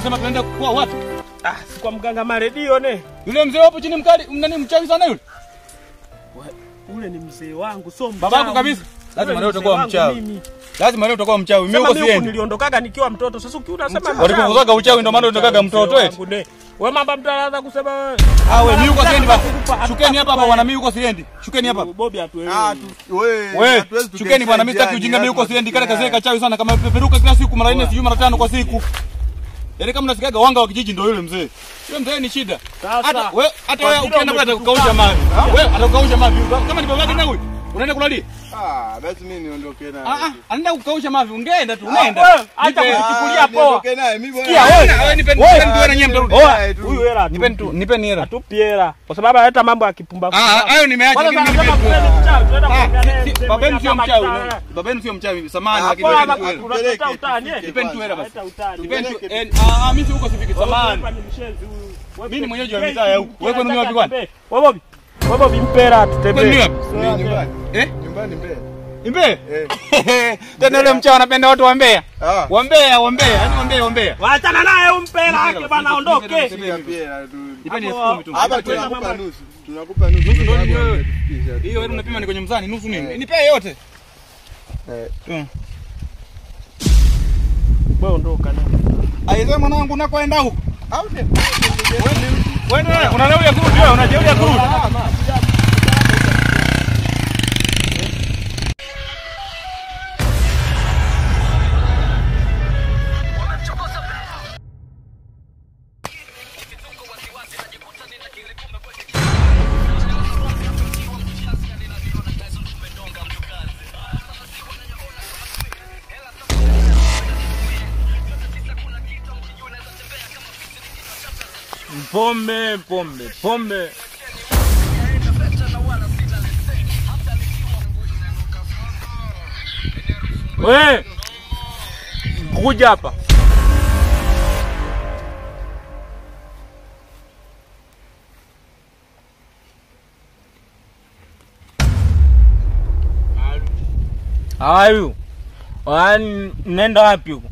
unasema tunaenda kwa wapi? Si kwa mganga Maredio ne. Yule mzee wapo chini mkali, nani mchawi sana yule? Ule ni mzee wangu, so mchawi. Babako kabisa. Lazima leo utakuwa mchawi. Lazima leo utakuwa mchawi. Mimi huko siendi. Niliondokaga nikiwa mtoto. Sasa ukiona sema walikuwa uchawi ndio maana unatokaga mtoto eti. Wewe mama mtaanza kusema wewe. Wewe mimi huko siendi baba. Shukeni hapa hapa bwana, mimi huko siendi. Shukeni hapa. Bobi hatuelewi. Wewe shukeni bwana, mimi sitaki ujinga, mimi huko siendi. Kale kazi kachawi sana kama peperuka kila siku mara 4 sijui mara 5 kwa siku. Yaani kama unasikiaga wanga wa kijiji ndio yule mzee. Yule mzee ni shida. Hata wewe ukienda kwa atakausha mavi. Wewe atakausha mavi. Kama ni babake na huyu. Unaenda kulali? Basi mimi niondoke naye. Anaenda kukausha mavi. Ungeenda tu, unaenda. Hata kuchukulia poa. Niondoke naye mimi bwana. Sikia wewe nipe na nyie mtarudi. Huyu hela tu. Nipe hela. Atupi hela. Kwa sababu hata mambo ya kipumbavu. Hayo nimeacha lakini mimi nipe. Babenu sio mchawi. Babenu sio mchawi. Samahani lakini unaleta utani. Nipe tu hela basi. Nipe tu. Mimi huko sifiki samahani. Mimi ni mwenyeji wa mitaa ya huko. Wewe ni wapi kwani? Wewe Bobi mpera tutembee. Nyumbani. Nyumbani Mbeya. Mbeya? Tena yule mchawi anapenda watu wa Mbeya. Yaani Mbeya. Waachana naye mpera yake bana aondoke. Nipeni 10 tu. Hapa tunakupa nusu. Tunakupa nusu. Hiyo wewe unapima ni kwenye mzani nusu nini? Nipe yote. Wewe ondoka na. Aidha mwanangu unakoenda huko. Au ndio? Wewe unalewa ya kurudi wewe, unajeuri ya kurudi. Pombe. Wewe kuja hapa. Hayo. Nenda wapi huko?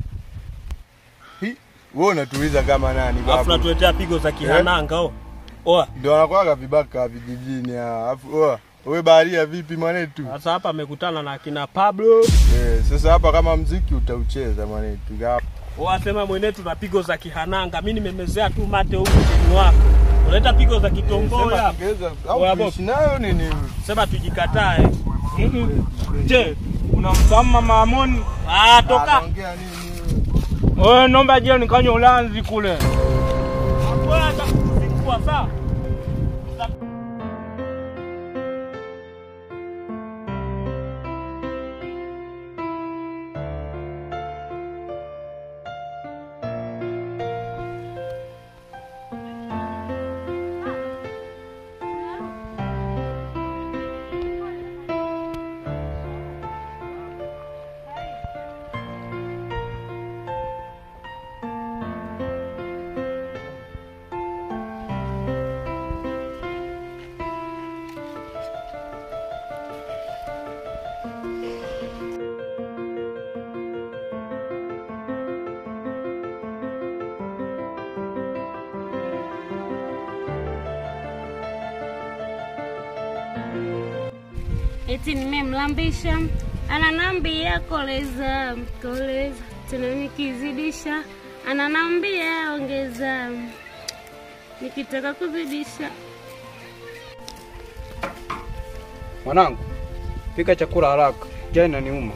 Wewe unatuuliza kama nani baba? Afu natuletea pigo za kihananga Oa. Ndio anakuaga vibaka vijijini afu wewe baharia vipi mwanetu? Sasa hapa amekutana na kina Pablo. Sasa hapa kama muziki utaucheza mwanetu hapa. Wasema mwenetu na pigo za kihananga. Mimi nimemezea tu mate huko chini wako. Unaleta pigo za kitongoyo hapa. Au nayo nini? Sema tujikatae. Je, unamsama Maamoni? Toka. Anaongea nini? Wewe naomba je nikanywe ulanzi kule. Hapo hata kusikua sawa. Eti nimemlambisha, ananambia koleza, tena nikizidisha, ananambia ongeza, nikitaka kuzidisha. Mwanangu, pika chakula haraka, njaa inaniuma.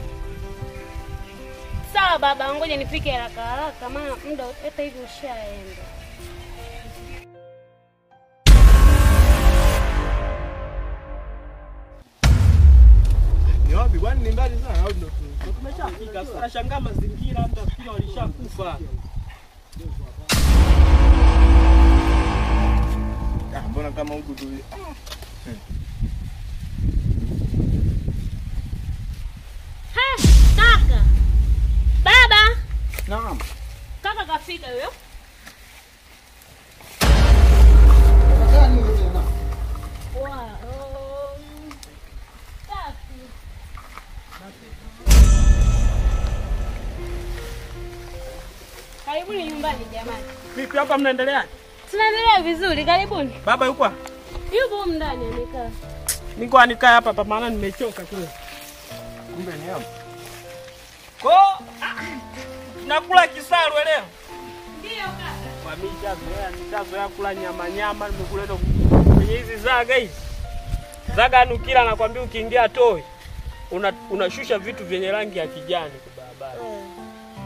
Sawa baba, ngoja nipike haraka maana muda hata hivi ushaenda. Wapi bwana, ni mbali sana au ndio tumeshafika? Sasa shangaa mazingira hata fikira walishakufa. Mbona kama huko tu. Kaka. Baba. Naam. Kaka kafika huyo. Karibuni nyumbani. nyumbani jamani. Vipi hapa mnaendelea? Tunaendelea vizuri, karibuni. Baba yuko? Yupo huko ndani amekaa. Niko nikaa hapa kwa maana nimechoka kweli. Kumbe ni hapo. Nakula kisaru leo. Ndio kaka. Kwa mimi nitazoea kula nyama nimekuleta kwenye hizi zaga hizi. Zaga nukila nakwambia ukiingia toi. Unashusha vitu vyenye rangi ya kijani kwa barabara.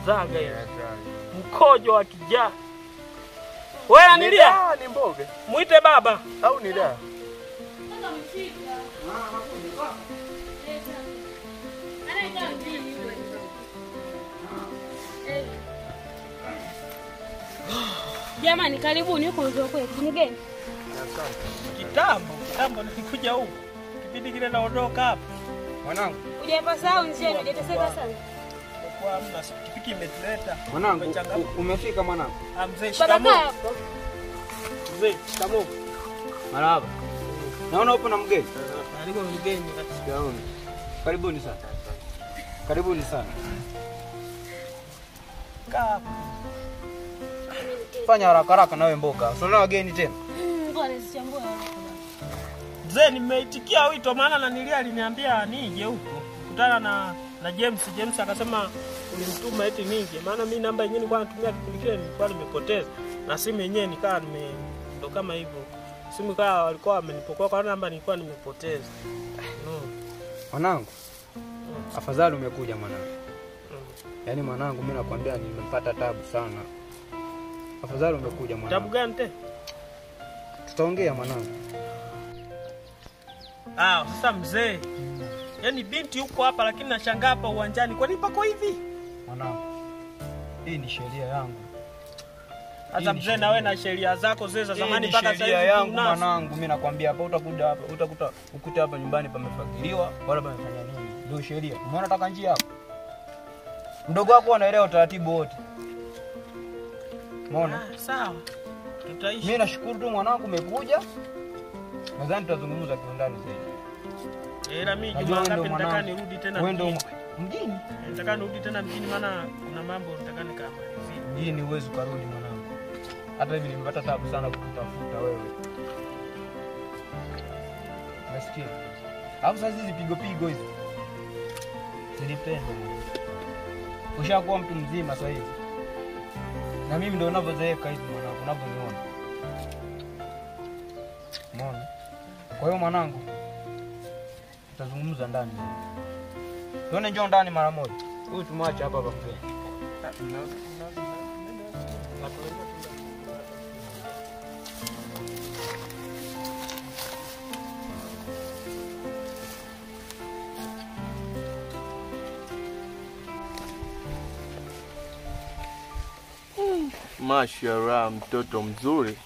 Zaga hizi. Mkojo wa kijani. Wewe anilia? Ni mboga. Muite baba Au ni dawa? Kaka mshika. Anaita mjini yule. Jamani karibuni huko ndio kwetu. Ni gani? Kitambo nilikuja huko. Kipindi kile naondoka hapa. Mwanangu. Hujapasahau njiani, hujateseka sana. Kwa hamna pikipiki imetuleta. Mwanangu, umefika mwanangu? Mzee Baba shikamoo. hapo. Mzee shikamoo. Marahaba. Naona upo na mgeni. Niko mgeni. Sijaona. Karibuni sana. Karibuni sana. Kaa. Fanya haraka nawe mboga. Unaona wageni tena? Ngoja nisichambue haraka. Mzee nimeitikia wito maana nanilia aliniambia nije huko. Kutana na James akasema ulimtuma eti nije. Maana mimi namba yenyewe nilikuwa natumia kipindi kile nilikuwa nimepoteza. Na simu yenyewe nikaa ndo kama hivyo. Simu kaa walikuwa wamenipokoa kwa namba nilikuwa nimepoteza. Mwanangu. Afadhali umekuja mwanangu. Yaani mwanangu mimi nakwambia nimepata tabu sana. Afadhali umekuja mwanangu. Tabu gani te? Tutaongea mwanangu. Sasa mzee. Yaani binti yuko hapa lakini nashangaa hapa uwanjani. Kwa nini pako hivi? Mwanangu. Hii ni sheria yangu. Hata mzee na wewe na sheria zako zile za zamani mpaka sasa hivi. Sheria yangu mwanangu, mimi nakwambia hapa utakuta hapa nyumbani pamefagiliwa wala pamefanya nini. Ndio sheria. Umeona nataka njia hapo. Mdogo wako anaelewa utaratibu wote. Umeona? Sawa. Tutaishi. Mimi nashukuru tu mwanangu umekuja. Nadhani tutazungumza kwa undani zaidi. Ila mimi juma ngapi nataka nirudi tena mjini. Mjini? Nataka nirudi tena mjini maana kuna mambo nataka nikamalizie. Mjini uwezi kurudi mwanangu. Hata hivi nimepata tabu sana kukutafuta wewe. Nasikia. Hapo sasa hizi pigo hizi. Zilipenda. Ushakuwa mtu mzima sasa hivi. Na mimi ndio ninavyozeeka hivi mwanangu, unavyoniona. Umeona? Kwa hiyo mwanangu tutazungumza ndani. Tuone njoo ndani mara moja. Huyu tumwache hapa hapa mbele. Mashallah, mtoto mzuri.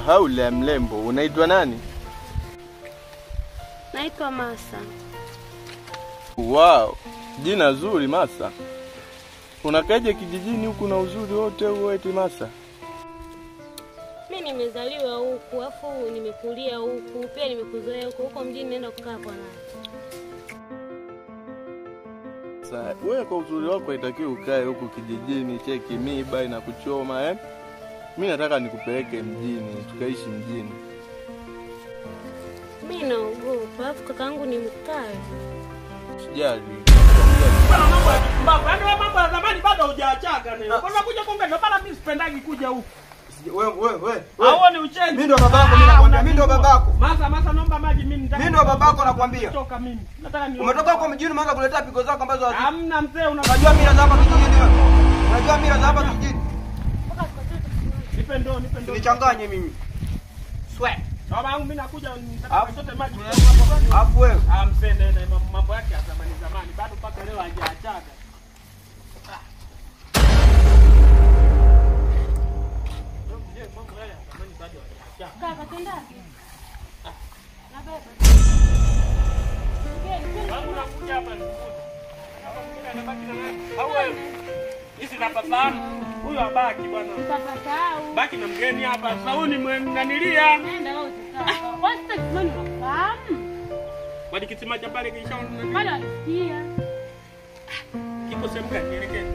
Haula mlembo, unaitwa nani? Naitwa Masa. Wow, jina zuri Masa. Unakaje kijijini huku na uzuri wote huo eti Masa? Mimi nimezaliwa huku, afu nimekulia huku, pia nimekuzoea huku. Huko mjini naenda kukaa kwa nani? Sasa wewe kwa uzuri wako haitakiwi ukae huku kijijini, cheki miba inakuchoma Mimi nataka nikupeleke mjini, tukaishi mjini. Mimi naogopa, afu kakaangu ni mkali. Sijali. Mambo ya zamani bado hujaachaga leo. Kwa nini kuja kumbe ndo pala mimi sipendagi kuja huku. Wewe. Hao ni ucheni. Mimi ndo babako mimi nakwambia, mimi ndo babako. Masa naomba maji mimi nitaka. Mimi ndo babako nakwambia. Toka mimi. Nataka ni. Umetoka huko mjini umeanza kuletea pigo zako ambazo hazi. Hamna mzee Unajua mila za hapa kijijini wewe. Unajua mila za hapa kijijini. Nipe ndoo. Nichanganye mimi. Sweat. Baba yangu mimi nakuja nitaka chote maji. Alafu wewe. Mzee nenda mambo yake ya zamani bado mpaka leo hajaachaga. Kaka tenda. Na baba. Ngeni, hapa fahamu. Huyu abaki bwana. Utasahau. Baki na mgeni hapa. Sasa huyu ni mnanilia. Nenda wewe utakaa. Wasta kimani unafahamu? Wadi kisima cha pale kisha Bana sikia. Kiko sehemu gani nielekeze?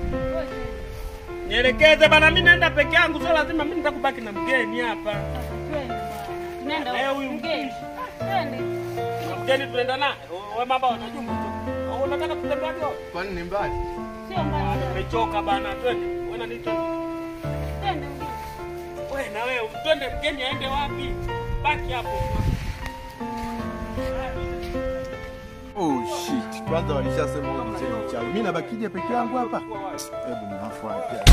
Nielekeze bana, mimi naenda peke yangu, sio lazima mimi nitakubaki na mgeni hapa. Twende bwana. Nenda Leo huyu mgeni. Twende. Na mgeni tunaenda naye. Wewe mama unajua tu. Unataka kutembea leo? Kwani ni mbali? Sio mbali. Nimechoka bana, twende. Wewe na nini? Twende. Wewe na wewe twende, mgeni aende wapi? Baki hapo. Oh shit. Kwanza walishasema huyu mzee ni mchawi. Mimi nabakija peke yangu hapa. Hebu niwafuate.